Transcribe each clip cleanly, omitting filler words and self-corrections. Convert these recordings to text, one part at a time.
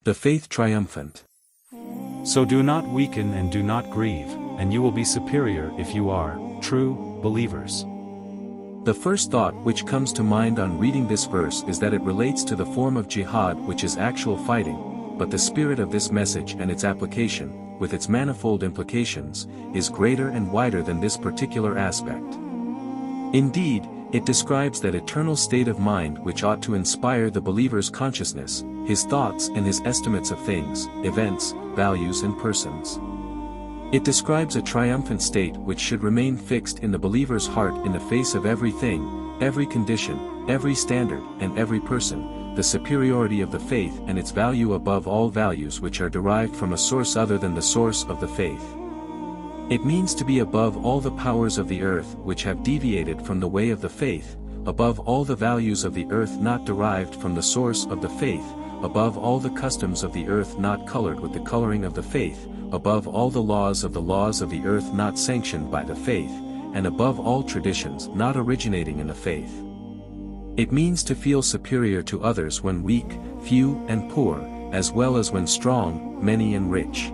The Faith Triumphant. So do not weaken and do not grieve, and you will be superior if you are true believers. The first thought which comes to mind on reading this verse is that it relates to the form of jihad, which is actual fighting, but the spirit of this message and its application, with its manifold implications, is greater and wider than this particular aspect. Indeed, it describes that eternal state of mind which ought to inspire the believer's consciousness, his thoughts and his estimates of things, events, values and persons. It describes a triumphant state which should remain fixed in the believer's heart in the face of everything, every condition, every standard, and every person, the superiority of the faith and its value above all values which are derived from a source other than the source of the faith. It means to be above all the powers of the earth which have deviated from the way of the faith, above all the values of the earth not derived from the source of the faith, above all the customs of the earth not colored with the coloring of the faith, above all the laws of the earth not sanctioned by the faith, and above all traditions not originating in the faith. It means to feel superior to others when weak, few and poor, as well as when strong, many and rich.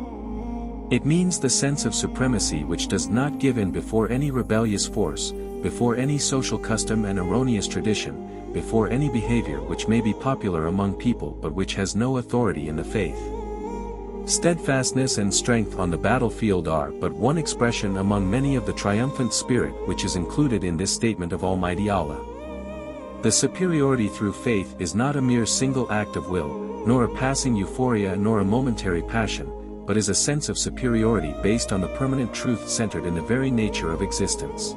It means the sense of supremacy which does not give in before any rebellious force, before any social custom and erroneous tradition, before any behavior which may be popular among people but which has no authority in the faith. Steadfastness and strength on the battlefield are but one expression among many of the triumphant spirit which is included in this statement of Almighty Allah. The superiority through faith is not a mere single act of will, nor a passing euphoria nor a momentary passion, but is a sense of superiority based on the permanent truth centered in the very nature of existence.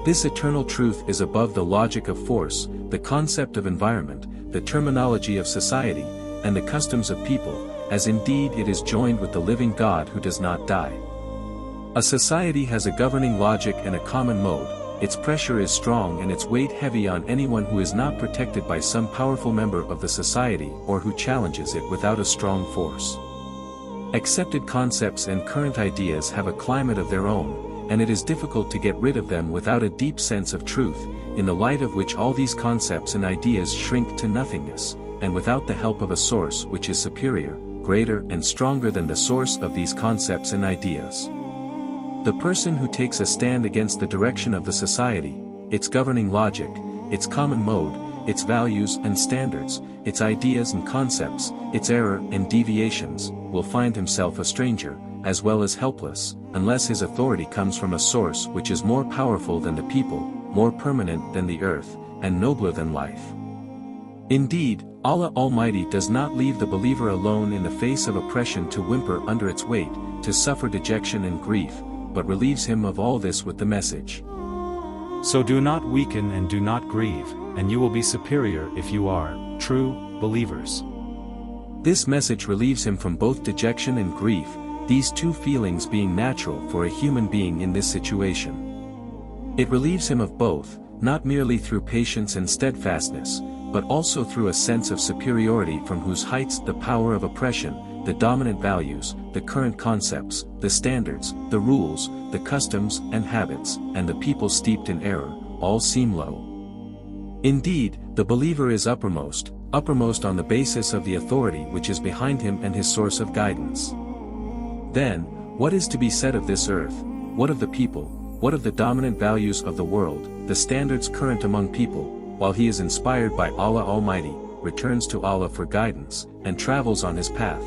This eternal truth is above the logic of force, the concept of environment, the terminology of society, and the customs of people, as indeed it is joined with the living God who does not die. A society has a governing logic and a common mode, its pressure is strong and its weight heavy on anyone who is not protected by some powerful member of the society or who challenges it without a strong force. Accepted concepts and current ideas have a climate of their own, and it is difficult to get rid of them without a deep sense of truth, in the light of which all these concepts and ideas shrink to nothingness, and without the help of a source which is superior, greater and stronger than the source of these concepts and ideas. The person who takes a stand against the direction of the society, its governing logic, its common mode, its values and standards, its ideas and concepts, its error and deviations, will find himself a stranger, as well as helpless, unless his authority comes from a source which is more powerful than the people, more permanent than the earth, and nobler than life. Indeed, Allah Almighty does not leave the believer alone in the face of oppression to whimper under its weight, to suffer dejection and grief, but relieves him of all this with the message. So do not weaken and do not grieve, and you will be superior if you are true believers. This message relieves him from both dejection and grief, these two feelings being natural for a human being in this situation. It relieves him of both, not merely through patience and steadfastness, but also through a sense of superiority from whose heights the power of oppression, the dominant values, the current concepts, the standards, the rules, the customs and habits, and the people steeped in error, all seem low. Indeed, the believer is uppermost on the basis of the authority which is behind him and his source of guidance. Then, what is to be said of this earth, what of the people, what of the dominant values of the world, the standards current among people, while he is inspired by Allah Almighty, returns to Allah for guidance, and travels on his path?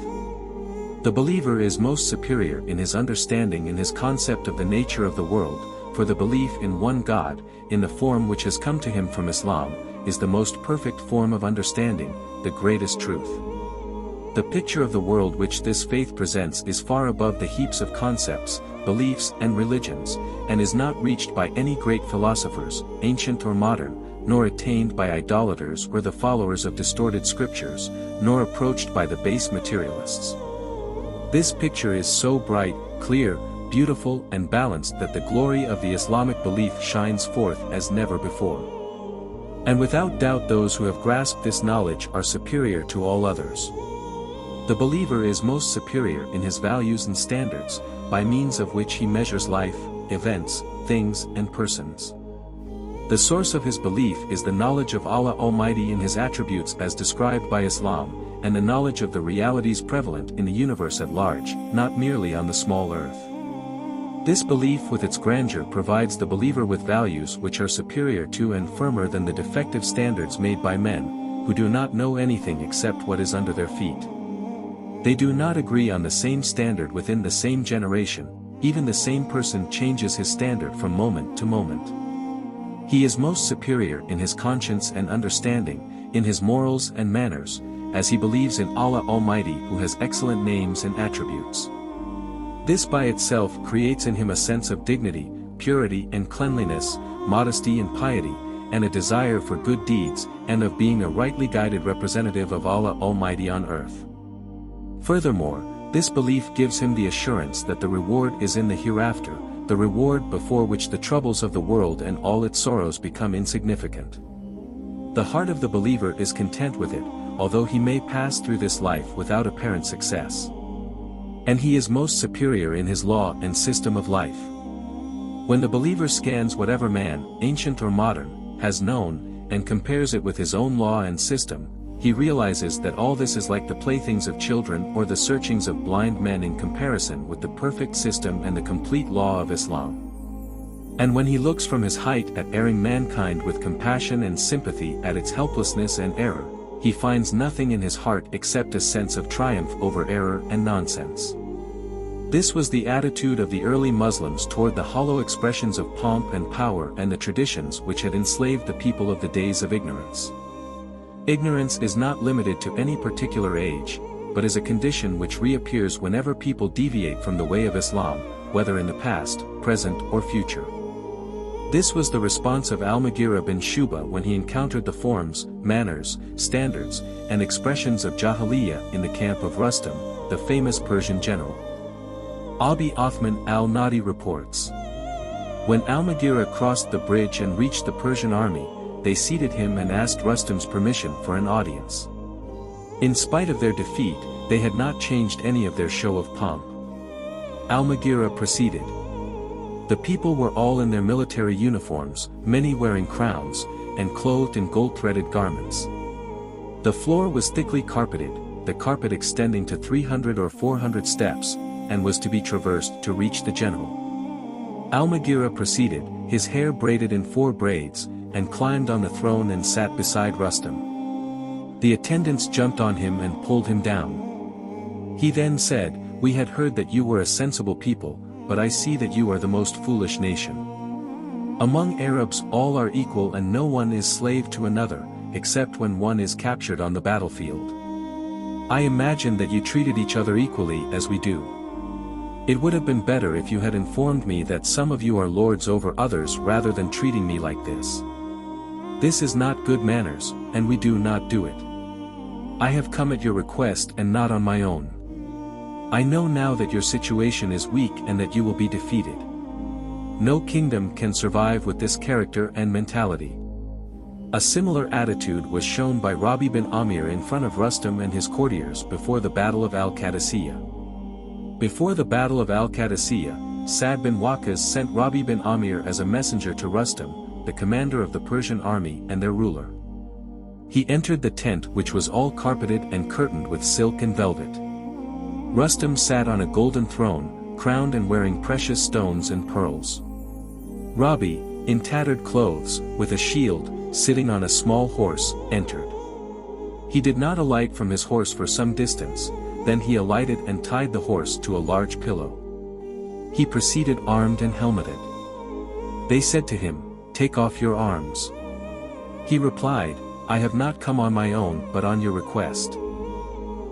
The believer is most superior in his understanding in his concept of the nature of the world, for the belief in one God, in the form which has come to him from Islam, is the most perfect form of understanding, the greatest truth. The picture of the world which this faith presents is far above the heaps of concepts, beliefs and religions, and is not reached by any great philosophers, ancient or modern, nor attained by idolaters or the followers of distorted scriptures, nor approached by the base materialists. This picture is so bright, clear, beautiful and balanced that the glory of the Islamic belief shines forth as never before. And without doubt those who have grasped this knowledge are superior to all others. The believer is most superior in his values and standards, by means of which he measures life, events, things and persons. The source of his belief is the knowledge of Allah Almighty in his attributes as described by Islam, and the knowledge of the realities prevalent in the universe at large, not merely on the small earth. This belief with its grandeur provides the believer with values which are superior to and firmer than the defective standards made by men, who do not know anything except what is under their feet. They do not agree on the same standard within the same generation, even the same person changes his standard from moment to moment. He is most superior in his conscience and understanding, in his morals and manners, as he believes in Allah Almighty who has excellent names and attributes. This by itself creates in him a sense of dignity, purity and cleanliness, modesty and piety, and a desire for good deeds, and of being a rightly guided representative of Allah Almighty on earth. Furthermore, this belief gives him the assurance that the reward is in the hereafter, the reward before which the troubles of the world and all its sorrows become insignificant. The heart of the believer is content with it, although he may pass through this life without apparent success. And he is most superior in his law and system of life. When the believer scans whatever man, ancient or modern, has known, and compares it with his own law and system, he realizes that all this is like the playthings of children or the searchings of blind men in comparison with the perfect system and the complete law of Islam. And when he looks from his height at erring mankind with compassion and sympathy at its helplessness and error, he finds nothing in his heart except a sense of triumph over error and nonsense. This was the attitude of the early Muslims toward the hollow expressions of pomp and power and the traditions which had enslaved the people of the days of ignorance. Ignorance is not limited to any particular age, but is a condition which reappears whenever people deviate from the way of Islam, whether in the past, present or future. This was the response of al-Mughira bin Shuba when he encountered the forms, manners, standards, and expressions of Jahiliyyah in the camp of Rustam, the famous Persian general. Abi Othman al-Nadi reports. When al-Mughira crossed the bridge and reached the Persian army, they seated him and asked Rustam's permission for an audience. In spite of their defeat, they had not changed any of their show of pomp. Al-Mughira proceeded. The people were all in their military uniforms, many wearing crowns, and clothed in gold-threaded garments. The floor was thickly carpeted, the carpet extending to 300 or 400 steps, and was to be traversed to reach the general. Al-Mughira proceeded, his hair braided in 4 braids, and climbed on the throne and sat beside Rustam. The attendants jumped on him and pulled him down. He then said, "We had heard that you were a sensible people, but I see that you are the most foolish nation. Among Arabs all are equal and no one is slave to another, except when one is captured on the battlefield. I imagine that you treated each other equally as we do. It would have been better if you had informed me that some of you are lords over others rather than treating me like this. This is not good manners, and we do not do it. I have come at your request and not on my own. I know now that your situation is weak and that you will be defeated. No kingdom can survive with this character and mentality." A similar attitude was shown by Rabi bin Amir in front of Rustam and his courtiers before the Battle of Al-Qadisiyah. Before the Battle of Al-Qadisiyah, Sa'd bin Waqqas sent Rabi bin Amir as a messenger to Rustam, the commander of the Persian army and their ruler. He entered the tent which was all carpeted and curtained with silk and velvet. Rustam sat on a golden throne, crowned and wearing precious stones and pearls. Rabi, in tattered clothes, with a shield, sitting on a small horse, entered. He did not alight from his horse for some distance, then he alighted and tied the horse to a large pillow. He proceeded armed and helmeted. They said to him, "Take off your arms." He replied, "I have not come on my own but on your request.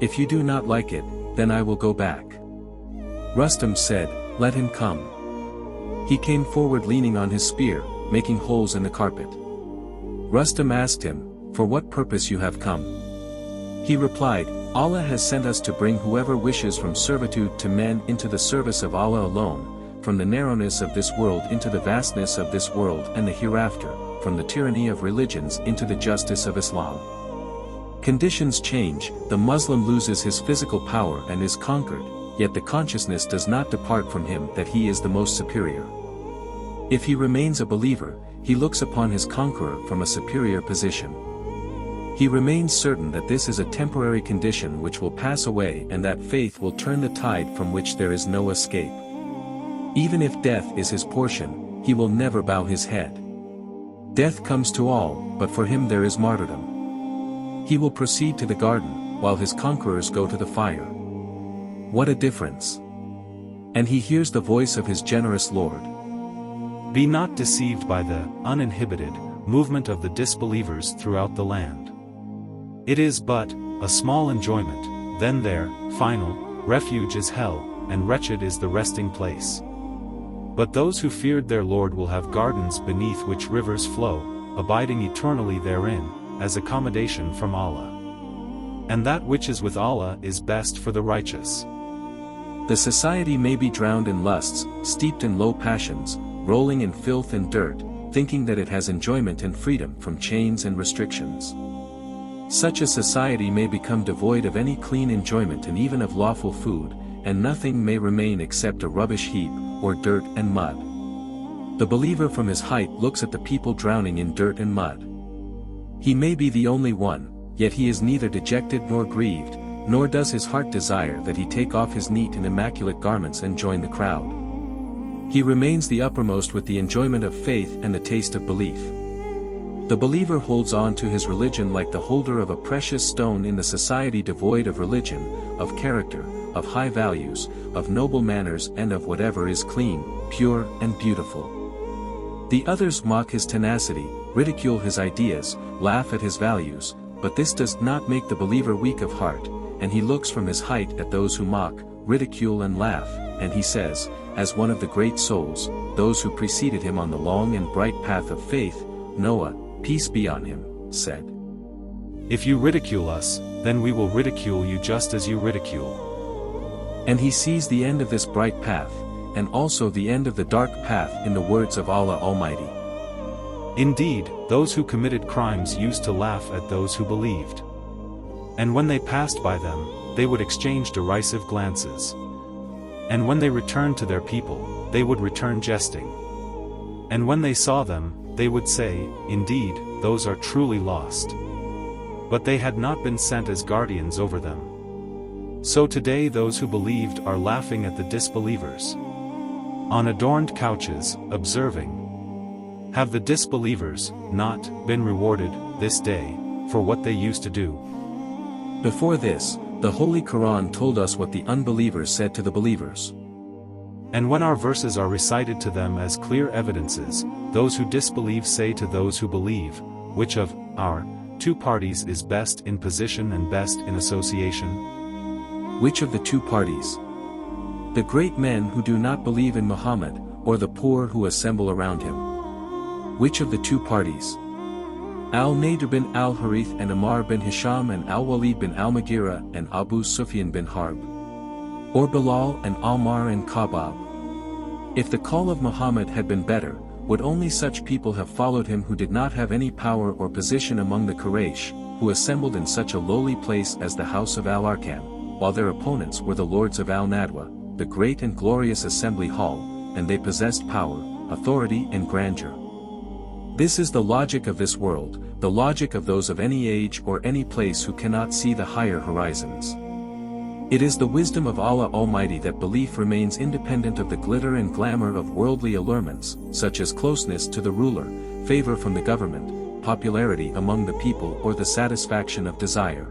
If you do not like it, then I will go back." Rustam said, "Let him come." He came forward leaning on his spear, making holes in the carpet. Rustam asked him, "For what purpose you have come?" He replied, "Allah has sent us to bring whoever wishes from servitude to men into the service of Allah alone, from the narrowness of this world into the vastness of this world and the hereafter, from the tyranny of religions into the justice of Islam." Conditions change, the Muslim loses his physical power and is conquered, yet the consciousness does not depart from him that he is the most superior. If he remains a believer, he looks upon his conqueror from a superior position. He remains certain that this is a temporary condition which will pass away and that faith will turn the tide from which there is no escape. Even if death is his portion, he will never bow his head. Death comes to all, but for him there is martyrdom. He will proceed to the garden, while his conquerors go to the fire. What a difference! And he hears the voice of his generous Lord. Be not deceived by the uninhibited movement of the disbelievers throughout the land. It is but a small enjoyment, then their final refuge is hell, and wretched is the resting place. But those who feared their Lord will have gardens beneath which rivers flow, abiding eternally therein, as accommodation from Allah. And that which is with Allah is best for the righteous. The society may be drowned in lusts, steeped in low passions, rolling in filth and dirt, thinking that it has enjoyment and freedom from chains and restrictions. Such a society may become devoid of any clean enjoyment and even of lawful food, and nothing may remain except a rubbish heap, or dirt and mud. The believer from his height looks at the people drowning in dirt and mud. He may be the only one, yet he is neither dejected nor grieved, nor does his heart desire that he take off his neat and immaculate garments and join the crowd. He remains the uppermost with the enjoyment of faith and the taste of belief. The believer holds on to his religion like the holder of a precious stone in the society devoid of religion, of character, of high values, of noble manners and of whatever is clean, pure and beautiful. The others mock his tenacity, ridicule his ideas, laugh at his values, but this does not make the believer weak of heart, and he looks from his height at those who mock, ridicule and laugh, and he says, as one of the great souls, those who preceded him on the long and bright path of faith, Noah, peace be on him, said, "If you ridicule us, then we will ridicule you just as you ridicule." And he sees the end of this bright path, and also the end of the dark path in the words of Allah Almighty. Indeed, those who committed crimes used to laugh at those who believed. And when they passed by them, they would exchange derisive glances. And when they returned to their people, they would return jesting. And when they saw them, they would say, indeed, those are truly lost. But they had not been sent as guardians over them. So today those who believed are laughing at the disbelievers on adorned couches, observing, have the disbelievers not been rewarded this day for what they used to do? Before this, the Holy Quran told us what the unbelievers said to the believers. And when our verses are recited to them as clear evidences, those who disbelieve say to those who believe, which of our two parties is best in position and best in association? Which of the two parties? The great men who do not believe in Muhammad, or the poor who assemble around him? Which of the two parties? Al-Nadr bin al-Harith and Ammar bin Hisham and Al-Walid bin al-Mughira and Abu Sufyan bin Harb? Or Bilal and Ammar and Khabbab? If the call of Muhammad had been better, would only such people have followed him who did not have any power or position among the Quraysh, who assembled in such a lowly place as the house of Al-Arqam, while their opponents were the lords of Al-Nadwa, the great and glorious assembly hall, and they possessed power, authority and grandeur. This is the logic of this world, the logic of those of any age or any place who cannot see the higher horizons. It is the wisdom of Allah Almighty that belief remains independent of the glitter and glamour of worldly allurements, such as closeness to the ruler, favor from the government, popularity among the people or the satisfaction of desire.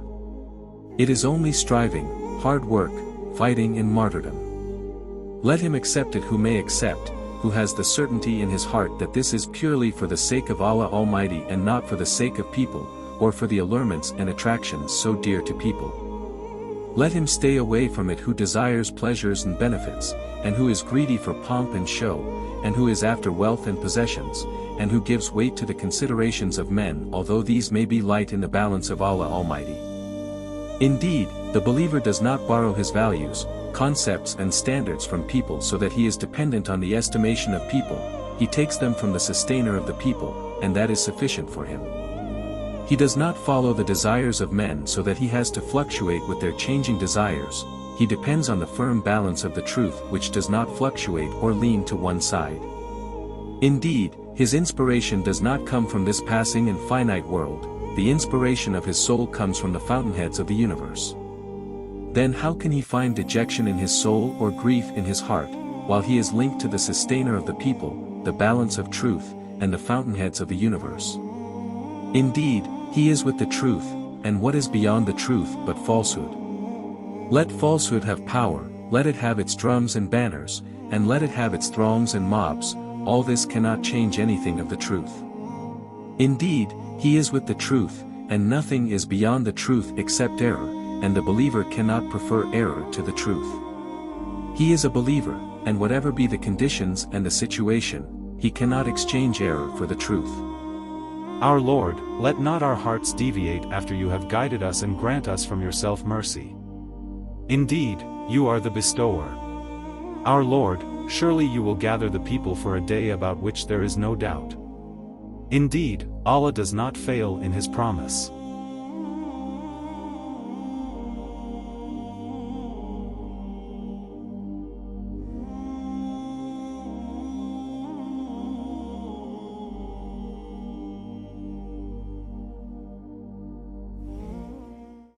It is only striving, hard work, fighting and martyrdom. Let him accept it who may accept, who has the certainty in his heart that this is purely for the sake of Allah Almighty and not for the sake of people, or for the allurements and attractions so dear to people. Let him stay away from it who desires pleasures and benefits, and who is greedy for pomp and show, and who is after wealth and possessions, and who gives weight to the considerations of men although these may be light in the balance of Allah Almighty. Indeed, the believer does not borrow his values, concepts and standards from people so that he is dependent on the estimation of people, he takes them from the sustainer of the people, and that is sufficient for him. He does not follow the desires of men so that he has to fluctuate with their changing desires, he depends on the firm balance of the truth which does not fluctuate or lean to one side. Indeed, his inspiration does not come from this passing and finite world, the inspiration of his soul comes from the fountainheads of the universe. Then how can he find dejection in his soul or grief in his heart, while he is linked to the sustainer of the people, the balance of truth, and the fountainheads of the universe? Indeed, he is with the truth, and what is beyond the truth but falsehood? Let falsehood have power, let it have its drums and banners, and let it have its throngs and mobs, all this cannot change anything of the truth. Indeed, he is with the truth, and nothing is beyond the truth except error, and the believer cannot prefer error to the truth. He is a believer, and whatever be the conditions and the situation, he cannot exchange error for the truth. Our Lord, let not our hearts deviate after you have guided us, and grant us from yourself mercy. Indeed, you are the bestower. Our Lord, surely you will gather the people for a day about which there is no doubt. Indeed, Allah does not fail in his promise.